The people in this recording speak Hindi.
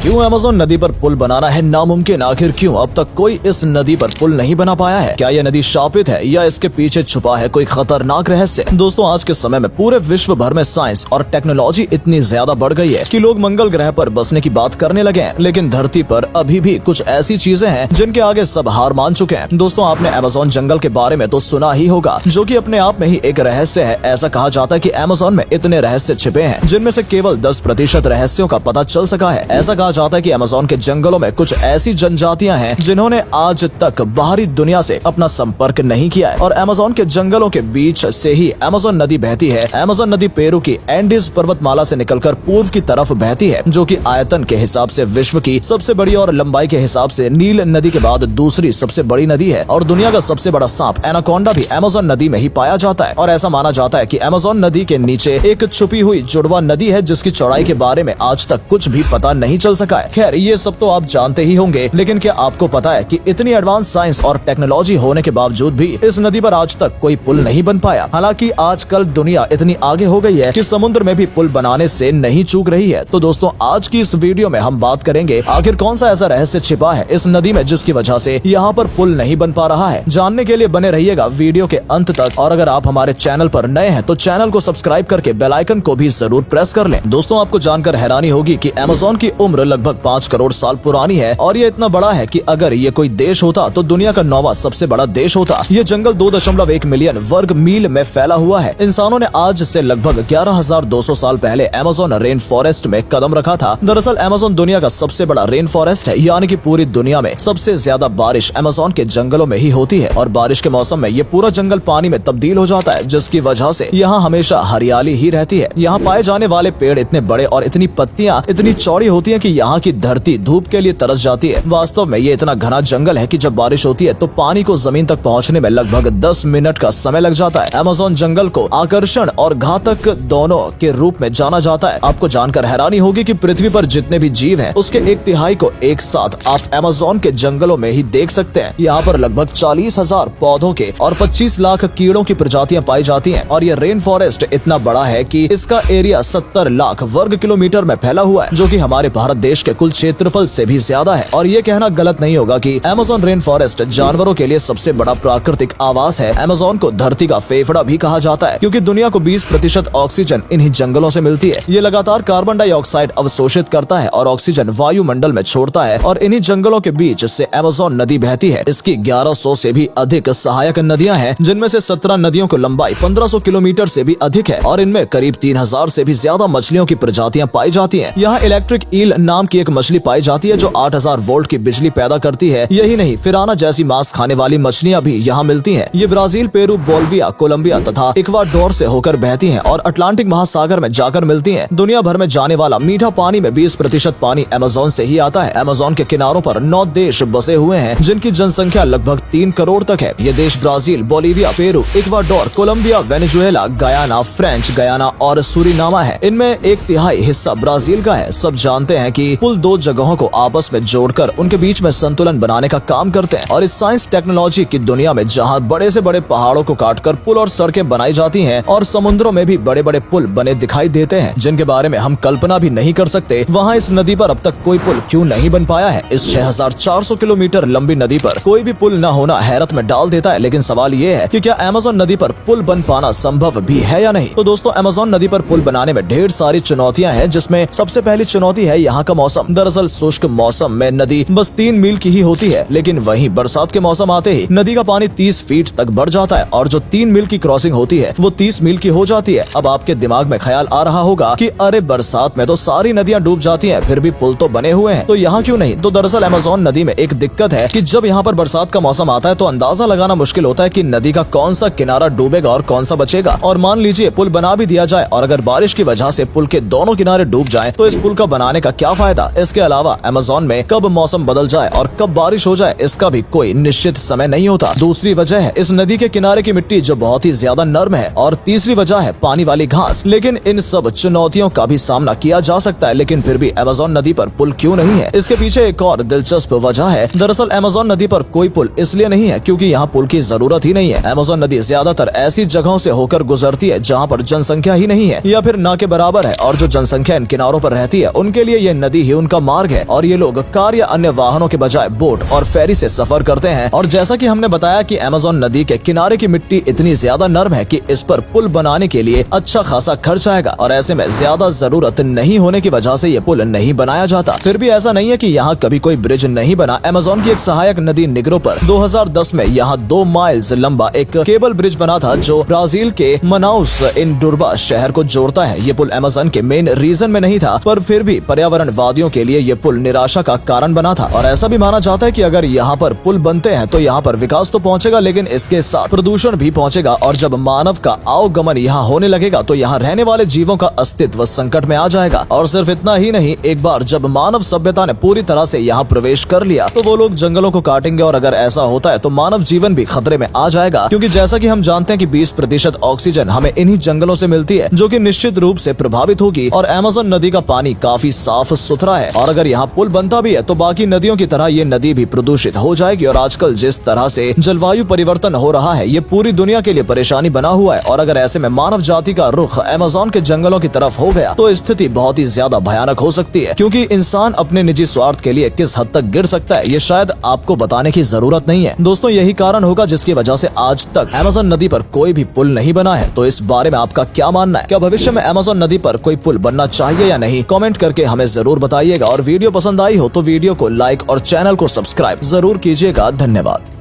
क्यों अमेज़न नदी पर पुल बनाना है नामुमकिन? आखिर क्यों अब तक कोई इस नदी पर पुल नहीं बना पाया है? क्या यह नदी शापित है या इसके पीछे छुपा है कोई खतरनाक रहस्य? दोस्तों, आज के समय में पूरे विश्व भर में साइंस और टेक्नोलॉजी इतनी ज्यादा बढ़ गई है कि लोग मंगल ग्रह पर बसने की बात करने लगे हैं, लेकिन धरती पर अभी भी कुछ ऐसी चीजें हैं जिनके आगे सब हार मान चुके हैं। दोस्तों, आपने अमेज़न जंगल के बारे में तो सुना ही होगा, जो कि अपने आप में ही एक रहस्य है। ऐसा कहा जाता है कि अमेज़न में इतने रहस्य छिपे हैं जिनमें से केवल 10% रहस्यों का पता चल सका है। ऐसा कहा जाता है कि अमेज़न के जंगलों में कुछ ऐसी जनजातियां हैं जिन्होंने आज तक बाहरी दुनिया से अपना संपर्क नहीं किया है और अमेज़न के जंगलों के बीच से ही अमेज़न नदी बहती है। अमेज़न नदी पेरू की एंडीज पर्वतमाला से निकलकर पूर्व की तरफ बहती है, जो कि आयतन के हिसाब से विश्व की सबसे बड़ी और लंबाई के हिसाब से नील नदी के बाद दूसरी सबसे बड़ी नदी है। और दुनिया का सबसे बड़ा सांप एनाकोंडा भी अमेज़न नदी में ही पाया जाता है। और ऐसा माना जाता है कि अमेज़न नदी के नीचे एक छुपी हुई जुड़वा नदी है जिसकी चौड़ाई के बारे में आज तक कुछ भी पता नहीं चल सका है। खैर, ये सब तो आप जानते ही होंगे, लेकिन क्या आपको पता है कि इतनी एडवांस साइंस और टेक्नोलॉजी होने के बावजूद भी इस नदी पर आज तक कोई पुल नहीं बन पाया? हालांकि आजकल दुनिया इतनी आगे हो गई है कि समुद्र में भी पुल बनाने से नहीं चूक रही है। तो दोस्तों, आज की इस वीडियो में हम बात करेंगे आखिर कौन सा ऐसा रहस्य छिपा है इस नदी में जिसकी वजह से यहाँ पर पुल नहीं बन पा रहा है। जानने के लिए बने रहिएगा वीडियो के अंत तक। और अगर आप हमारे चैनल पर नए हैं तो चैनल को सब्सक्राइब करके बेल आइकन को भी जरूर प्रेस कर लें। दोस्तों, आपको जानकर हैरानी होगी कि अमेज़न की उम्र लगभग 5 करोड़ साल पुरानी है और ये इतना बड़ा है कि अगर ये कोई देश होता तो दुनिया का 9वां सबसे बड़ा देश होता। ये जंगल 2.1 मिलियन वर्ग मील में फैला हुआ है। इंसानों ने आज से लगभग 11,200 साल पहले अमेज़न रेन फॉरेस्ट में कदम रखा था। दरअसल अमेज़न दुनिया का सबसे बड़ा रेन फॉरेस्ट है, यानी कि पूरी दुनिया में सबसे ज्यादा बारिश अमेज़न के जंगलों में ही होती है। और बारिश के मौसम में ये पूरा जंगल पानी में तब्दील हो जाता है, जिसकी वजह से यहाँ हमेशा हरियाली ही रहती है। यहाँ पाए जाने वाले पेड़ इतने बड़े और इतनी पत्तियां इतनी चौड़ी होती हैं कि यहाँ की धरती धूप के लिए तरस जाती है। वास्तव में ये इतना घना जंगल है कि जब बारिश होती है तो पानी को जमीन तक पहुँचने में लगभग 10 मिनट का समय लग जाता है। अमेज़न जंगल को आकर्षण और घातक दोनों के रूप में जाना जाता है। आपको जानकर हैरानी होगी कि पृथ्वी पर जितने भी जीव हैं, उसके 1/3 को एक साथ आप अमेज़न के जंगलों में ही देख सकते हैं। यहाँ पर लगभग 40,000 पौधों के और 25 लाख कीड़ों की प्रजातियां पाई जाती हैं। और ये रेन फॉरेस्ट इतना बड़ा है कि इसका एरिया 70 लाख वर्ग किलोमीटर में फैला हुआ है, जो कि हमारे भारत देश के कुल क्षेत्रफल से भी ज्यादा है। और ये कहना गलत नहीं होगा कि अमेज़न रेन फॉरेस्ट जानवरों के लिए सबसे बड़ा प्राकृतिक आवास है। अमेज़न को धरती का फेफड़ा भी कहा जाता है, क्योंकि दुनिया को 20% ऑक्सीजन इन्हीं जंगलों से मिलती है। ये लगातार कार्बन डाइऑक्साइड अवशोषित करता है और ऑक्सीजन वायुमंडल में छोड़ता है। और इन्हीं जंगलों के बीच से अमेज़न नदी बहती है। इसकी 1100 से भी अधिक सहायक नदियां हैं, जिनमें से 17 नदियों की लंबाई 1500 किलोमीटर से भी अधिक है। और इनमें करीब 3000 से भी ज्यादा मछलियों की प्रजातियां पाई जाती हैं। यहाँ इलेक्ट्रिक ईल नाम की एक मछली पाई जाती है जो 8000 वोल्ट की बिजली पैदा करती है। यही नहीं, फिराना जैसी मांस खाने वाली मछलियां भी यहाँ मिलती हैं। ये ब्राजील, पेरू, बोलिविया, कोलंबिया तथा इक्वाडोर से होकर बहती हैं और अटलांटिक महासागर में जाकर मिलती हैं। दुनिया भर में जाने वाला मीठा पानी में 20% पानी अमेज़न से ही आता है। अमेज़न के किनारों पर 9 देश बसे हुए हैं, जिनकी जनसंख्या लगभग 3 करोड़ तक है। ये देश Brazil, Bolivia, Peru, Ecuador, Colombia, Venezuela, Guyana, French Guiana और सूरीनामा है। इनमें 1/3 हिस्सा ब्राजील का है। सब जानते हैं कि पुल 2 जगहों को आपस में जोड़कर उनके बीच में संतुलन बनाने का काम करते हैं। और इस साइंस टेक्नोलॉजी की दुनिया में जहाँ बड़े से बड़े पहाड़ों को काटकर पुल और सड़कें बनाई जाती हैं और समुद्रों में भी बड़े बड़े पुल बने दिखाई देते हैं, जिनके बारे में हम कल्पना भी नहीं कर सकते, वहाँ इस नदी पर अब तक कोई पुल क्यों नहीं बन पाया है? इस 6400 किलोमीटर लंबी नदी पर कोई भी पुल न होना हैरत में डाल देता है। लेकिन सवाल ये है कि क्या अमेज़न नदी पर पुल बन पाना संभव भी है या नहीं? तो दोस्तों, अमेज़न नदी पर पुल बनाने में ढेर सारी चुनौतियां हैं, जिसमें सबसे पहली चुनौती है यहाँ का मौसम। दरअसल शुष्क मौसम में नदी बस 3 मील की ही होती है, लेकिन वहीं बरसात के मौसम आते ही नदी का पानी 30 फीट तक बढ़ जाता है और जो 3 मील की क्रॉसिंग होती है वो 30 मील की हो जाती है। अब आपके दिमाग में ख्याल आ रहा होगा कि अरे, बरसात में तो सारी नदियां डूब जाती हैं, फिर भी पुल तो बने हुए हैं, तो यहाँ क्यों नहीं? तो दरअसल अमेज़न नदी में एक दिक्कत है कि जब यहाँ पर बरसात का मौसम आता है तो अंदाजा लगाना मुश्किल होता है कि नदी का कौन सा किनारा डूबेगा और कौन सा बचेगा। और मान लीजिए पुल बना भी दिया जाए और अगर बारिश की वजह से पुल के दोनों किनारे डूब जाएं, तो इस पुल का बनाने का क्या फायदा? इसके अलावा अमेज़न में कब मौसम बदल जाए और कब बारिश हो जाए, इसका भी कोई निश्चित समय नहीं होता। दूसरी वजह है इस नदी के किनारे की मिट्टी जो बहुत ही ज्यादा नर्म है। और तीसरी वजह है पानी वाली घास। लेकिन इन सब चुनौतियों का भी सामना किया जा सकता है, लेकिन फिर भी अमेज़न नदी पर पुल क्यों नहीं है? इसके पीछे एक और दिलचस्प वजह है। दरअसल अमेज़न नदी पर कोई पुल इसलिए नहीं है क्योंकि यहाँ पुल की जरूरत ही नहीं है। अमेज़न नदी ज्यादातर ऐसी जगहों से होकर गुजरती है जहाँ पर जनसंख्या ही नहीं है या फिर ना के बराबर है, और जो जनसंख्या इन किनारों पर रहती है उनके लिए ये नदी नदी ही उनका मार्ग है और ये लोग कार या अन्य वाहनों के बजाय बोट और फेरी से सफर करते हैं। और जैसा कि हमने बताया कि अमेज़न नदी के किनारे की मिट्टी इतनी ज्यादा नरम है कि इस पर पुल बनाने के लिए अच्छा खासा खर्च आएगा और ऐसे में ज्यादा जरूरत नहीं होने की वजह से ये पुल नहीं बनाया जाता। फिर भी ऐसा नहीं है कि यहाँ कभी कोई ब्रिज नहीं बना। अमेज़न की एक सहायक नदी निग्रो पर 2010 में यहाँ 2 माइल्स लंबा एक केबल ब्रिज बना था जो ब्राजील के मनाउस इंडुर्बा शहर को जोड़ता है। ये पुल अमेज़न के मेन रीजन में नहीं था, पर फिर भी पर्यावरणवादियों के लिए ये पुल निराशा का कारण बना था। और ऐसा भी माना जाता है कि अगर यहाँ पर पुल बनते हैं तो यहाँ पर विकास तो पहुँचेगा, लेकिन इसके साथ प्रदूषण भी पहुँचेगा। और जब मानव का आवागमन यहाँ होने लगेगा तो यहाँ रहने वाले जीवों का अस्तित्व संकट में आ जाएगा। और सिर्फ इतना ही नहीं, एक बार जब मानव सभ्यता ने पूरी तरह से यहाँ प्रवेश कर लिया तो वो लोग जंगलों को काटेंगे और अगर ऐसा होता है तो मानव जीवन भी खतरे में आ जाएगा, क्योंकि जैसा कि हम जानते हैं कि 20% ऑक्सीजन हमें इन्हीं जंगलों से मिलती है, जो कि निश्चित रूप से प्रभावित होगी। और अमेज़न नदी का पानी काफी साफ सुथरा है और अगर यहाँ पुल बनता भी है तो बाकी नदियों की तरह ये नदी भी प्रदूषित हो जाएगी। और आजकल जिस तरह से जलवायु परिवर्तन हो रहा है ये पूरी दुनिया के लिए परेशानी बना हुआ है। और अगर ऐसे में मानव जाति का रुख अमेज़न के जंगलों की तरफ हो गया तो स्थिति बहुत ही ज्यादा भयानक हो सकती है, क्योंकि इंसान अपने निजी स्वार्थ के लिए किस हद तक गिर सकता है ये शायद आपको बताने की जरूरत नहीं है। दोस्तों, यही कारण होगा जिसकी वजह से आज तक अमेज़न नदी पर कोई भी पुल नहीं बना है। तो इस बारे में आपका क्या मानना है? क्या भविष्य में अमेज़न नदी पर कोई पुल बनना चाहिए या नहीं? कमेंट करके हमें जरूर बताइएगा। और वीडियो पसंद आई हो तो वीडियो को लाइक और चैनल को सब्सक्राइब जरूर कीजिएगा। धन्यवाद।